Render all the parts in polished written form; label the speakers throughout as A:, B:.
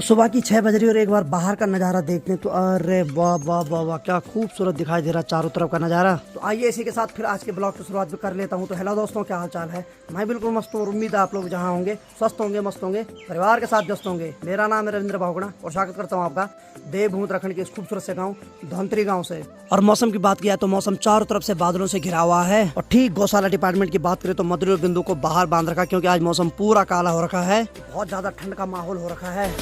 A: सुबह की 6 बज रही और एक बार बाहर का नज़ारा देखने तो अरे वाह वाह वाह वाह क्या खूबसूरत दिखाई दे रहा चारों तरफ का नज़ारा। तो आइए इसी के साथ फिर आज के ब्लॉग की शुरुआत भी कर लेता हूं। तो हेलो दोस्तों, क्या हाल चाल है? मैं बिल्कुल मस्त हूँ और उम्मीद है आप लोग जहां होंगे स्वस्थ होंगे, मस्त होंगे, परिवार के साथ व्यस्त होंगे। मेरा नाम है रविंद्र बाहुगुणा और स्वागत करता हूँ आपका देवभूमि उत्तराखंड के इस खूबसूरत से गाँव धनतरी गाँव से। और मौसम की बात किया तो मौसम चारों तरफ से बादलों से घिरा हुआ है। और ठीक गौशाला डिपार्टमेंट की बात करें तो मधुर बिंदु को बाहर बांध रखा, क्योंकि आज मौसम पूरा काला हो रखा है, बहुत ज्यादा ठंड का माहौल हो रखा है।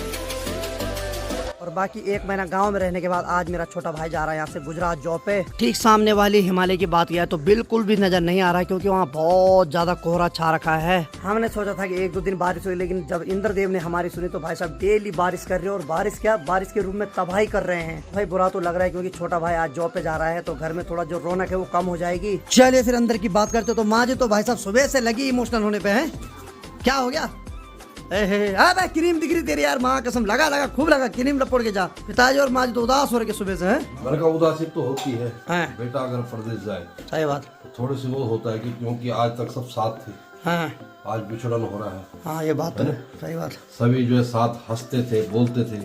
A: और बाकी 1 महीना गांव में रहने के बाद आज मेरा छोटा भाई जा रहा है यहाँ से गुजरात जॉब पे। ठीक सामने वाली हिमालय की बात किया तो बिल्कुल भी नजर नहीं आ रहा है, क्योंकि वहाँ बहुत ज्यादा कोहरा छा रखा है। हमने सोचा था कि 1-2 दिन बारिश हुई, लेकिन जब इंद्रदेव ने हमारी सुनी तो भाई साहब डेली बारिश कर रहे हैं। और बारिश क्या, बारिश के रूप में तबाही कर रहे हैं। भाई बुरा तो लग रहा है, क्योंकि छोटा भाई आज जॉब पे जा रहा है तो घर में थोड़ा जो रौनक है वो कम हो जाएगी। चलिए फिर अंदर की बात करते। तो माँ जी तो भाई साहब सुबह से लगी इमोशनल होने पे है। क्या हो गया? भाई क्रीम दिख रही तेरी यार, माँ कसम, लगा खूब लगा, क्रीम लपड़ के जा। पिताजी और माँ जी तो उदास हो रहे सुबह से हैं।
B: घर का उदासी तो होती है बेटा अगर परदेश जाए,
A: सही बात।
B: तो थोड़ी सी वो होता है कि क्योंकि आज तक सब साथ थे, आज बिछड़न हो रहा है।
A: हाँ ये बात है, सही बात।
B: सभी जो है साथ हंसते थे, बोलते थे,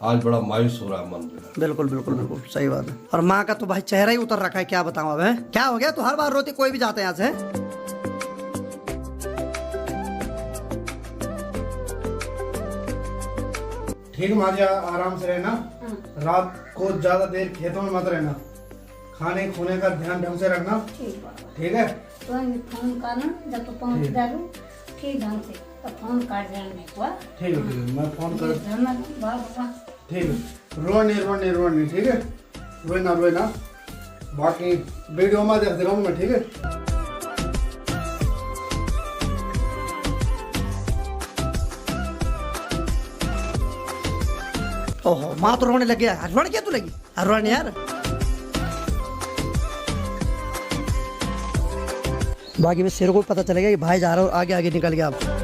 B: आज बड़ा मायूस हो रहा है मन।
A: बिल्कुल बिल्कुल बिल्कुल सही बात है। और माँ का तो भाई चेहरा ही उतर रखा है, क्या बताऊँ अब है। क्या हो गया? तो हर बार रोती, कोई भी जाते हैं यहाँ से।
C: ठीक माजिया, आराम से रहना। रात को ज्यादा देर खेतों में मत रहना। खाने खूने का ध्यान ढंग से रखना। ठीक है?
D: तो फोन करना जब तो पहुंच जाऊँ ठीक ढंग से, तो फोन कर देना।
C: ठीक है, मैं फोन कर।
D: ठीक
C: है, रोनी ठीक है, रोना। बाकी वीडियो में देख रहा हूँ मैं, ठीक है?
A: ओहो, माँ तो रोने लग गया। रोने क्या तू लगी? रोने यार। बाकी में सिर को पता चलेगा कि भाई जा रहा है और आगे आगे निकल गया। आप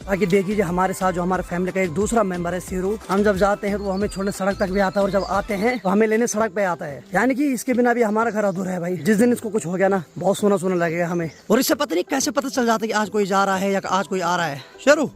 A: बाकी देखिए हमारे साथ जो हमारे फैमिली का एक दूसरा मेंबर है सीरू, हम जब जाते हैं तो वो हमें छोड़ने सड़क तक भी आता है, और जब आते हैं तो हमें लेने सड़क पे आता है। यानी कि इसके बिना भी हमारा घर अधूरा है भाई। जिस दिन इसको कुछ हो गया ना, बहुत सोना सोना लगेगा हमें। और इससे पता नहीं कैसे पता चल जाता है कि आज कोई जा रहा है या आज कोई आ रहा है। शेरू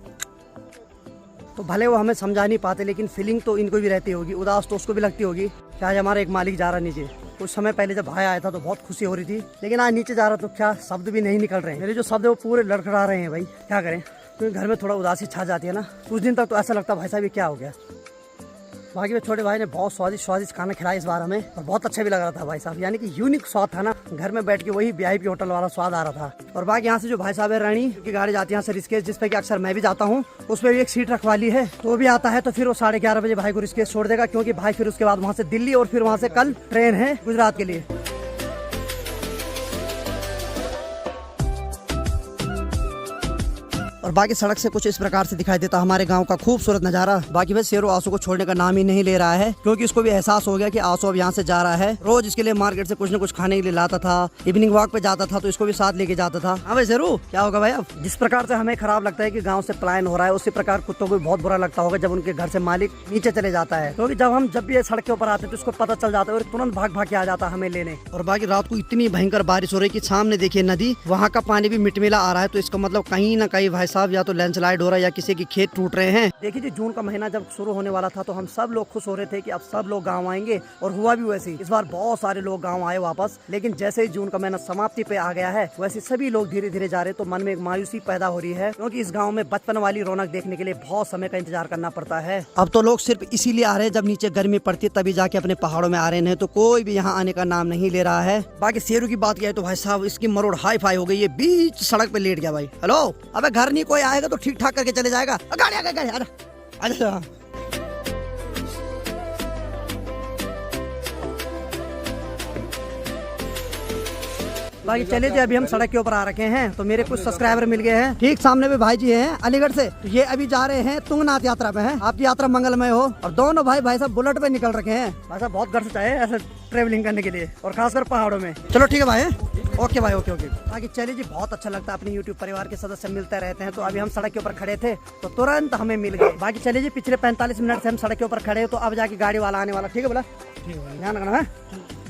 A: तो भले वो हमें समझा नहीं पाते, लेकिन फीलिंग तो इनको भी रहती होगी, उदास तो उसको भी लगती होगी कि आज हमारा एक मालिक जा रहा है नीचे। कुछ समय पहले जब भाई आया था तो बहुत खुशी हो रही थी, लेकिन आज नीचे जा रहा तो क्या शब्द भी नहीं निकल रहे हैं। मेरे जो शब्द है वो पूरे लड़खड़ा रहे हैं भाई, क्या करें। क्योंकि घर में थोड़ा उदासी छा जाती है ना, कुछ दिन तक तो ऐसा लगता है भाई साहब ये क्या हो गया। बाकी में छोटे भाई ने बहुत स्वादिष्ट खाना खिलाया इस बार हमें, और बहुत अच्छा भी लग रहा था भाई साहब। यानी कि यूनिक स्वाद था ना, घर में बैठ के वही VIP होटल वाला स्वाद आ रहा था। और बाकी यहाँ से जो भाई साहब है रानी की गाड़ी जाती है यहाँ से ऋषिकेश, जिसपे कि अक्सर मैं भी जाता हूँ, उस पर भी एक सीट रखवा ली है। तो भी आता है तो फिर वो 11:30 बजे भाई को ऋषिकेश छोड़ देगा, क्योंकि भाई फिर उसके बाद वहाँ से दिल्ली और फिर वहाँ से कल ट्रेन है गुजरात के लिए। और बाकी सड़क से कुछ इस प्रकार से दिखाई देता हमारे गांव का खूबसूरत नजारा। बाकी भाई शेरू आंसू को छोड़ने का नाम ही नहीं ले रहा है, क्योंकि इसको भी एहसास हो गया कि आंसू अब यहाँ से जा रहा है। रोज इसके लिए मार्केट से कुछ न कुछ खाने के लिए लाता था, इवनिंग वॉक पे जाता था तो इसको भी साथ लेके जाता था। हाँ भाई शेरू, क्या होगा भाई? अब जिस प्रकार से हमें खराब लगता है कि गाँव से पलायन हो रहा है, उसी प्रकार कुत्तों को भी बहुत बुरा लगता होगा जब उनके घर से मालिक नीचे चले जाता है। क्योंकि जब भी सड़क के ऊपर आते तो उसको पता चल जाता है और तुरंत भाग के आ जाता है हमें लेने। और बाकी रात को इतनी भयंकर बारिश हो रही है कि सामने देखिए नदी, वहाँ का पानी भी मिटमिला आ रहा है। तो इसका मतलब कहीं ना कहीं भाई साहब या तो लैंडस्लाइड हो रहा है या किसी के खेत टूट रहे हैं। देखिए जी, जून का महीना जब शुरू होने वाला था तो हम सब लोग खुश हो रहे थे कि अब सब लोग गांव आएंगे, और हुआ भी वैसे ही। इस बार बहुत सारे लोग गांव आए वापस, लेकिन जैसे ही जून का महीना समाप्ति पे आ गया है, वैसे सभी लोग धीरे धीरे जा रहे। तो मन में एक मायूसी पैदा हो रही है, क्योंकि इस गाँव में बचपन वाली रौनक देखने के लिए बहुत समय का इंतजार करना पड़ता है। अब तो लोग सिर्फ इसीलिए आ रहे हैं जब नीचे गर्मी पड़ती है तभी जाके अपने पहाड़ों में आ रहे हैं, तो कोई भी यहाँ आने का नाम नहीं ले रहा है। बाकी शेरू की बात किया तो भाई साहब इसकी मरोड़ हाई फाई हो गई है, बीच सड़क पे लेट गया भाई। हेलो, अबे घर नहीं कोई आएगा तो ठीक ठाक करके चले जाएगा। गाड़ी आ गई, अच्छा। बाकी चलिए जी, अभी हम सड़क के ऊपर आ रखे हैं तो मेरे कुछ सब्सक्राइबर मिल गए हैं। ठीक सामने में भाई जी हैं अलीगढ़ से, तो ये अभी जा रहे हैं तुंगनाथ यात्रा पे हैं। आपकी यात्रा मंगलमय हो। और दोनों भाई साहब बुलेट पे निकल रखे हैं। भाई साहब बहुत गर्व से चाहे ऐसे ट्रेवलिंग करने के लिए, और खासकर पहाड़ों में। चलो ठीक है भाई, ओके भाई, ओके। बाकी चलिए जी, बहुत अच्छा लगता है अपने यूट्यूब परिवार के सदस्य मिलते रहते हैं। तो अभी हम सड़क के ऊपर खड़े थे तो तुरंत हमें मिल गए। बाकी चलिए जी, पिछले 45 मिनट से हम सड़क के ऊपर खड़े हो, तो अब जाके गाड़ी वाला आने वाला। ठीक है बोला, ध्यान रखना है।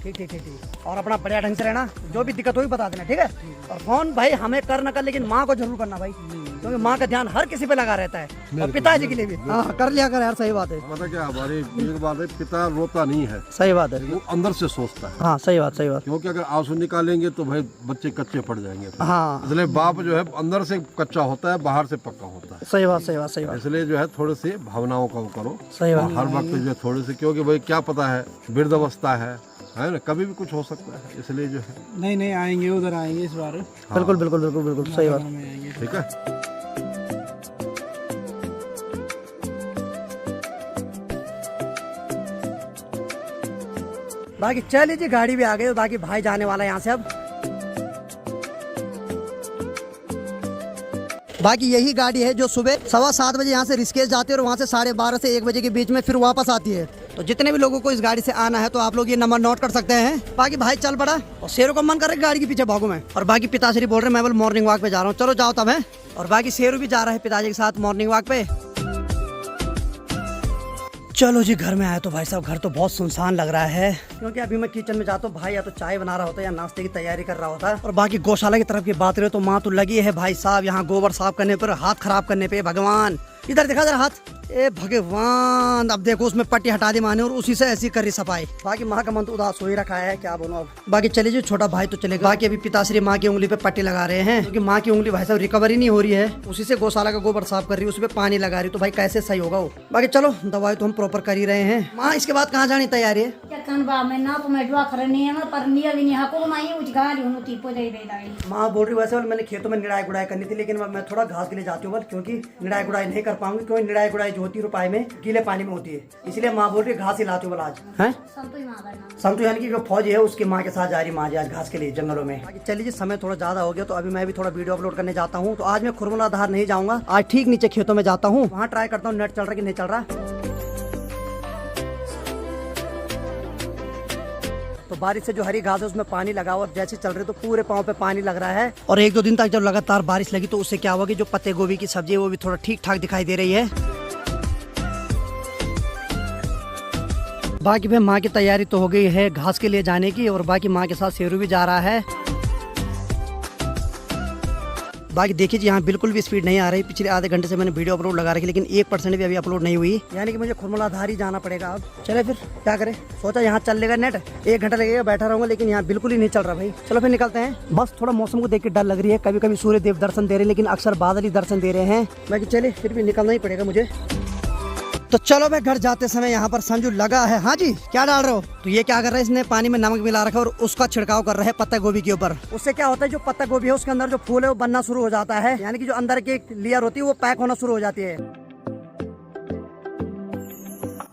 A: ठीक ठीक ठीक ठीक। और अपना बढ़िया ढंग से रहना, जो भी दिक्कत होगी बता देना, ठीक है। और फोन भाई हमें कर न कर, लेकिन माँ को जरूर करना भाई, क्योंकि माँ का ध्यान हर किसी पे लगा रहता है, और पिताजी के लिए भी। हाँ कर लिया कर यार, सही बात है।
B: पता क्या हमारी एक बात है, पिता रोता नहीं है,
A: सही बात है,
B: वो अंदर से सोचता है।
A: हाँ सही बात, सही बात।
B: क्योंकि अगर आंसू निकालेंगे तो भाई बच्चे कच्चे पड़ जाएंगे।
A: हाँ
B: इसलिए बाप जो है अंदर से कच्चा होता है, बाहर से पक्का होता है।
A: सही बात, सही बात, सही बात,
B: इसलिए जो है थोड़े से भावनाओं का वो करो,
A: सही बात।
B: हर वक्त जो है थोड़े से, क्योंकि भाई क्या पता है वृद्धावस्था है ना, कभी भी कुछ हो सकता है, इसलिए जो है
C: नहीं आएंगे, उधर आएंगे इस बार।
A: बिल्कुल बिल्कुल बिल्कुल बिल्कुल सही बात।
B: ठीक है।
A: बाकी चल लीजिए, गाड़ी भी आ गई, बाकी भाई जाने वाला है यहाँ से अब। बाकी यही गाड़ी है जो सुबह 7:15 बजे यहाँ से ऋषिकेश जाती है और वहाँ से 12:30 से 1 बजे के बीच में फिर वापस आती है। तो जितने भी लोगों को इस गाड़ी से आना है तो आप लोग ये नंबर नोट कर सकते हैं। बाकी भाई चल पड़ा, और शेरों का मन कर रहा है गाड़ी के पीछे भागूं मैं, और बाकी पिताश्री बोल रहे हैं मैं बोल मॉर्निंग वॉक पे जा रहा हूँ, चलो जाओ तब है। और बाकी शेरू भी जा रहा है पिताजी के साथ मॉर्निंग वॉक पे। चलो जी घर में आया तो भाई साहब घर तो बहुत सुनसान लग रहा है, क्योंकि अभी मैं किचन में जाता हूँ, भाई या तो चाय बना रहा होता है या नाश्ते की तैयारी कर रहा होता है। और बाकी गौशाला की तरफ की बात रहे तो माँ तो लगी है भाई साहब यहाँ गोबर साफ करने पर, हाथ खराब करने पे। भगवान इधर दिखा जरा हाथ, ए भगवान, अब देखो उसमें पट्टी हटा दी माने और उसी से ऐसी कर रही सफाई। बाकी माँ का मन तो उदास हो ही रखा है, क्या बोलूं अब। बाकी चले जी, छोटा भाई तो चलेगा। बाकी अभी पिताश्री माँ की उंगली पे पट्टी लगा रहे हैं, क्योंकि माँ की उंगली भाई साहब रिकवरी नहीं हो रही है, उसी से गौशाला का गोबर साफ कर रही है, उस पर पानी लगा रही, तो भाई कैसे सही होगा वो। बाकी चलो दवाई तो हम प्रॉपर कर ही रहे हैं। माँ इसके बाद कहाँ जाने तैयारी है? माँ बोल रही वैसे मैंने खेतों में निड़ाई गुड़ाई करनी थी, लेकिन मैं थोड़ा घास के लिए जाती हूँ, क्योंकि निड़ाई गुड़ाई नहीं कर पाऊंगी, क्योंकि निड़ाई गुड़ाई जो होती है रुपाई में गीले पानी में होती है, इसलिए माँ बोल रही घास ही लाती हूँ आज है। संतु यानी कि जो फौजी है उसकी माँ के साथ जा रही माँ आज घास के लिए जंगलों में। चलिए समय थोड़ा ज्यादा हो गया तो अभी मैं भी थोड़ा वीडियो अपलोड करने जाता हूँ। तो आज मैं खुरमुला धार नहीं जाऊंगा, आज ठीक नीचे खेतों में जाता हूँ, वहाँ ट्राई करता हूँ नेट चल रहा कि नहीं चल रहा। तो बारिश से जो हरी घास है उसमें पानी लगा हुआ, जैसे चल रहे तो पूरे पाँव पे पानी लग रहा है। और 1-2 दिन तक जब लगातार बारिश लगी तो उससे क्या हुआ कि जो पत्ते गोभी की सब्जी है वो भी थोड़ा ठीक ठाक दिखाई दे रही है। बाकी भाई माँ की तैयारी तो हो गई है घास के लिए जाने की, और बाकी माँ के साथ शेरू भी जा रहा है। बाकी देखिए जी यहाँ बिल्कुल भी स्पीड नहीं आ रही, पिछले आधे घंटे से मैंने वीडियो अपलोड लगा रखी, लेकिन 1% भी अभी अपलोड नहीं हुई, यानी कि मुझे खुरमुला धार ही जाना पड़ेगा अब। चले फिर क्या करें, सोचा यहाँ चल लेगा नेट, 1 घंटा लगेगा, बैठा रहूंगा, लेकिन यहाँ बिल्कुल ही नहीं चल रहा भाई। चलो फिर निकलते हैं। बस थोड़ा मौसम को देख के डर लग रही है, कभी कभी सूर्य देव दर्शन दे रहे हैं, लेकिन अक्सर बादल ही दर्शन दे रहे हैं। बाकी चले फिर भी निकलना ही पड़ेगा मुझे। तो चलो मैं घर जाते समय यहाँ पर संजू लगा है। हाँ जी क्या डाल रहे हो? तो ये क्या कर रहा है, इसने पानी में नमक मिला रखा है और उसका छिड़काव कर रहे हैं पत्ता गोभी के ऊपर। उससे क्या होता है, जो पत्ता गोभी है उसके अंदर जो फूल है वो बनना शुरू हो जाता है, यानी कि जो अंदर की लेयर होती है वो पैक होना शुरू हो जाती है।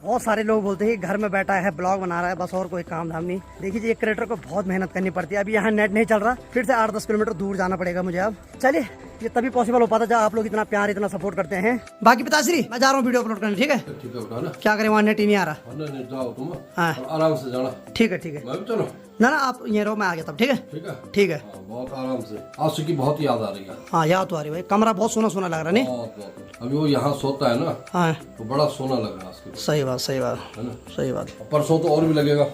A: बहुत सारे लोग बोलते हैं घर में बैठा है ब्लॉग बना रहा है बस, और कोई काम धाम नहीं। देखिए एक क्रिएटर को बहुत मेहनत करनी पड़ती है। अभी यहाँ नेट नहीं चल रहा, फिर से 8-10 किलोमीटर दूर जाना पड़ेगा मुझे अब। चलिए ये तभी पॉसिबल हो पाता जब आप लोग इतना प्यार इतना सपोर्ट करते हैं। बाकी पिताश्री मैं जा रहा हूँ वीडियो अपलोड करने, ठीक है?
B: ठीक है बेटा ना,
A: क्या करें वहाँ नेट ही नहीं आ रहा।
B: नहीं जाओ तुम,
A: हाँ
B: आराम से जाना।
A: ठीक है ठीक है,
B: मैं भी चलो
A: ना आप ये रहो, मैं आ गया तब। ठीक है
B: ठीक है
A: ठीक है।
B: बहुत आराम से। आंसू की बहुत याद आ रही है।
A: हाँ याद तो आ रही भाई, कमरा बहुत सोना सोना लग रहा नहीं?
B: बहुत। अभी वो यहाँ सोता है ना,
A: हाँ
B: तो बड़ा सोना लग रहा है उसके,
A: सही बात सही बात
B: है ना?
A: सही बात
B: परसों तो और भी लगेगा,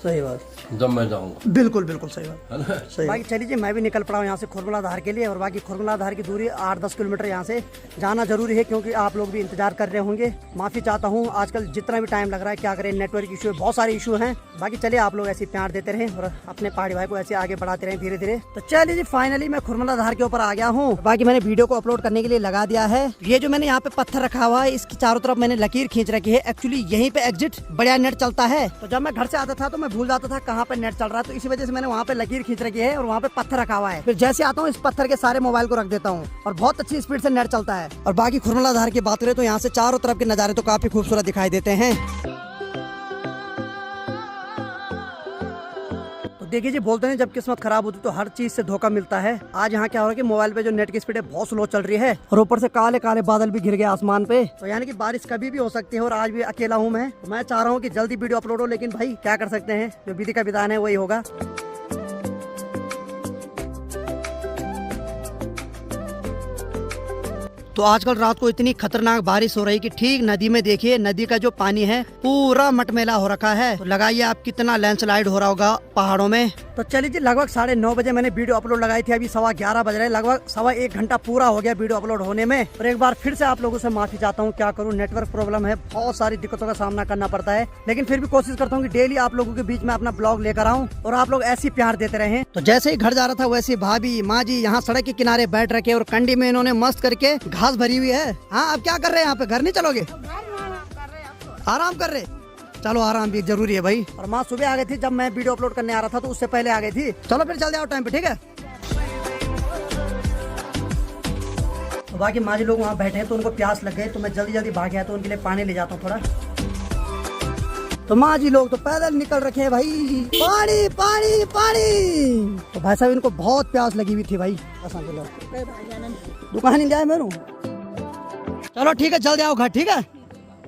A: सही बात,
B: जब मैं जाऊंगा।
A: बिल्कुल बिल्कुल सही बात
B: है ना?
A: सही। बाकी चलिए जी मैं भी निकल पड़ा हूँ यहाँ से खुरमुला धार के लिए, और बाकी खुरमुला धार की दूरी 8-10 किलोमीटर यहाँ से जाना जरूरी है, क्योंकि आप लोग भी इंतजार कर रहे होंगे। माफी चाहता हूँ आजकल जितना भी टाइम लग रहा है, क्या करें नेटवर्क इशू है, बहुत सारे इशू हैं। बाकी चलिए आप लोग ऐसे प्यार देते रहें और अपने पहाड़ी भाई को ऐसे आगे बढ़ाते रहें धीरे धीरे। तो चलिए जी फाइनली मैं खुरमुला धार के ऊपर आ गया हूँ। बाकी मैंने वीडियो को अपलोड करने के लिए लगा दिया है। ये जो मैंने यहाँ पे पत्थर रखा हुआ है इसकी चारों तरफ मैंने लकीर खींच रखी है, एक्चुअली यहीं पे एग्जिट बढ़िया नेट चलता है। तो जब मैं घर से आता था तो मैं भूल जाता था कहाँ पे नेट चल रहा है, तो इसी वजह से मैंने वहाँ पे लकीर खींच रखी है और वहाँ पे पत्थर रखा हुआ है। फिर जैसे आता हूँ इस पत्थर के सारे मोबाइल को रख देता हूँ और बहुत अच्छी स्पीड से नेट चलता है। और बाकी खुरमुला धार की बात करें तो यहाँ से चारों तरफ के नज़ारे तो काफी खूबसूरत दिखाई देते हैं। देखिए जी बोलते हैं जब किस्मत खराब होती तो हर चीज से धोखा मिलता है। आज यहाँ क्या हो रहा है कि मोबाइल पे जो नेट की स्पीड है बहुत स्लो चल रही है और ऊपर से काले काले बादल भी घिर गए आसमान पे, तो यानी कि बारिश कभी भी हो सकती है। और आज भी अकेला हूँ मैं चाह रहा हूँ कि जल्दी वीडियो अपलोड हो, लेकिन भाई क्या कर सकते हैं, जो विधि का विधान है वही होगा। तो आजकल रात को इतनी खतरनाक बारिश हो रही कि ठीक नदी में देखिए, नदी का जो पानी है पूरा मटमैला हो रखा है। तो लगाइए आप कितना लैंडस्लाइड हो रहा होगा पहाड़ों में। तो चलिए जी, लगभग 9:30 बजे मैंने वीडियो अपलोड लगाई थी, अभी 11:15 बज रहे हैं, लगभग 1.25 घंटा पूरा हो गया वीडियो अपलोड होने में। और एक बार फिर से आप लोगों से माफी चाहता हूँ, क्या करूँ, नेटवर्क प्रॉब्लम है, बहुत सारी दिक्कतों का सामना करना पड़ता है, लेकिन फिर भी कोशिश करता हूँ कि डेली आप लोगों के बीच में अपना ब्लॉग लेकर आऊँ और आप लोग ऐसी प्यार देते रहे। तो जैसे ही घर जा रहा था वैसे भाभी माँ जी यहाँ सड़क के किनारे बैठ रखे और कंडी में इन्होंने मस्त करके घास भरी हुई है। हाँ, अब क्या कर रहे हैं यहाँ पे, घर नहीं चलोगे? आराम कर रहे, चलो आराम भी जरूरी है भाई। और माँ सुबह आ गई थी, जब मैं वीडियो अपलोड करने आ रहा था तो उससे पहले आ गई थी। चलो फिर चल जाओ टाइम पे, ठीक है। तो बाकी माँ जी लोग वहाँ बैठे हैं तो उनको प्यास लग गई, तो मैं जल्दी जल्दी भाग गया, तो उनके लिए पानी ले जाता हूँ थोड़ा। तो माँ जी लोग तो पैदल निकल रखे हैं भाई, पानी पानी पानी। तो भाई साहब इनको बहुत प्यास लगी हुई थी भाई, दुकान नहीं जाए मेरू। चलो ठीक है, जल्दी आओ घर, ठीक है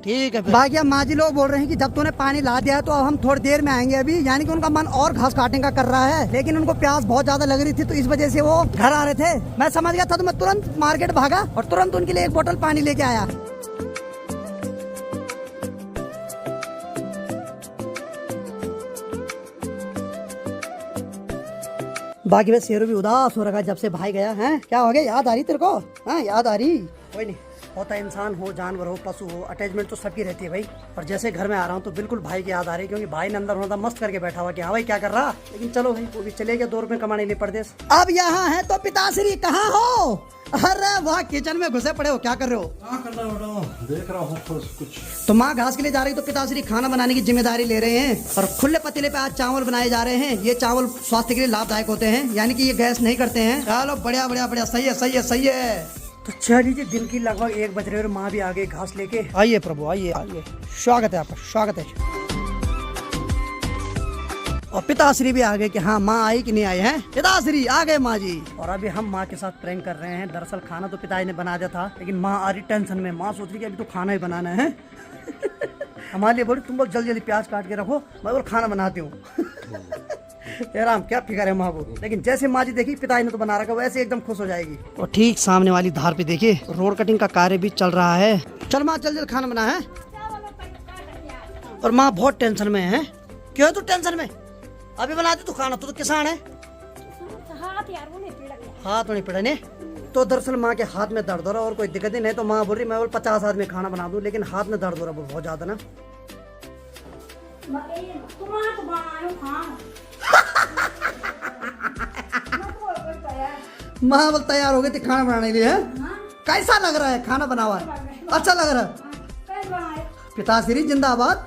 A: ठीक है। बाकी अब माँ जी लोग बोल रहे हैं कि जब तूने पानी ला दिया है तो अब हम थोड़ी देर में आएंगे अभी, यानी कि उनका मन और घास काटने का कर रहा है, लेकिन उनको प्यास बहुत ज्यादा लग रही थी तो इस वजह से वो घर आ रहे थे। मैं समझ गया था तो मैं तुरंत मार्केट भागा और तुरंत उनके लिए 1 बोतल पानी लेके आया। बाकी वैसे शेरू भी उदास हो रखा है जब से भाई गया है। क्या हो गया, याद आ रही तेरे को? हाँ याद आ रही, कोई नहीं होता, इंसान हो, जानवर हो, पशु हो, अटैचमेंट तो सबकी रहती है भाई। और जैसे घर में आ रहा हूँ तो बिल्कुल भाई की याद आ रही है, क्योंकि भाई ने अंदर होना था मस्त करके बैठा हुआ कि हाँ भाई क्या कर रहा। लेकिन चलो भाई, वो भी चले गए 2 रुपए कमाने के लिए परदेश। अब यहाँ है तो पिताश्री कहाँ हो? अरे वाह, किचन में घुसे पड़े हो, क्या कर रहे हो?
B: देख रहा हूँ कुछ।
A: तो माँ घास के लिए जा रही तो पिताश्री खाना बनाने की जिम्मेदारी ले रहे हैं। और खुले पतीले पे आज चावल बनाए जा रहे हैं। ये चावल स्वास्थ्य के लिए लाभदायक होते हैं, यानी कि ये गैस नहीं करते हैं। चलो बढ़िया बढ़िया बढ़िया, सही है सही है सही है। तो चलिए, दिन की लगभग 1 बज रहे और माँ भी आ गई घास लेके। आइए प्रभु आइए आइए, स्वागत है आपका, स्वागत है। और पिताश्री भी आ गए कि हाँ माँ आई कि नहीं आई है। पिताश्री आ गए माँ जी। और अभी हम माँ के साथ प्रैंक कर रहे हैं। दरअसल खाना तो पिताजी ने बना दिया था, लेकिन माँ आ रही टेंशन में। माँ सोच रही कि अभी तो खाना ही बनाना है। हमारे लिए बोली तुम लोग जल्दी जल्दी प्याज काट के रखो, मैं और खाना बनाती हूँ। राम क्या फिक्र है माँ को। लेकिन जैसे माँ जी देखी पिताजी ने तो बना रखा, वैसे एकदम खुश हो जाएगी। और ठीक सामने वाली धार पे देखिए रोड कटिंग का कार्य भी चल रहा है। चल माँ जल्दी जल्दी खाना बना है। और माँ बहुत टेंशन में है। क्यों तू टेंशन में? अभी बनाती तू खाना, तो किसान है। हाथ नहीं पड़ा ने। तो दरअसल माँ के हाथ में दर्द हो रहा और कोई दिक्कत ही नहीं। तो माँ बोल रही मैं 50 आदमी खाना बना दूं, लेकिन हाथ में दर्द हो रहा बहुत ज्यादा ना। माँ बोल तैयार हो गई थी खाना बनाने के लिए। कैसा लग रहा है खाना बना हुआ? अच्छा लग रहा है। पिताश्री जिंदाबाद।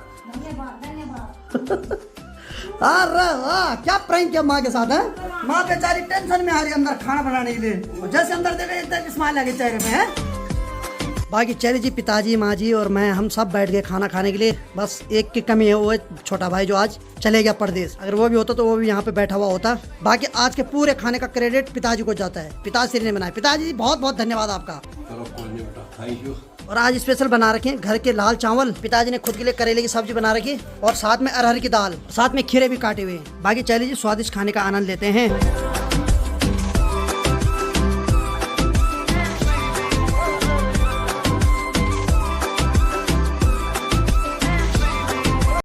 A: अरे वाह, क्या प्रैंक किया माँ के साथ है। माँ बेचारी टेंशन में आ रही अंदर खाना बनाने के लिए, जैसे अंदर देखे एकदम स्माइल आ गई चेहरे में है। बाकी चले जी, पिताजी माँ जी और मैं हम सब बैठ गए खाना खाने के लिए। बस एक की कमी है, वो है छोटा भाई जो आज चले गया परदेश। अगर वो भी होता तो वो भी यहाँ पे बैठा हुआ होता। बाकी आज के पूरे खाने का क्रेडिट पिताजी को जाता है, पिताश्री ने बनाया। पिताजी बहुत बहुत धन्यवाद आपका।
B: Thank you.
A: और आज स्पेशल बना रखे घर के लाल चावल, पिताजी ने खुद के लिए करेले की सब्जी बना रखी और साथ में अरहर की दाल, साथ में खीरे भी काटे हुए। बाकी चलिए जी, स्वादिष्ट खाने का आनंद लेते हैं।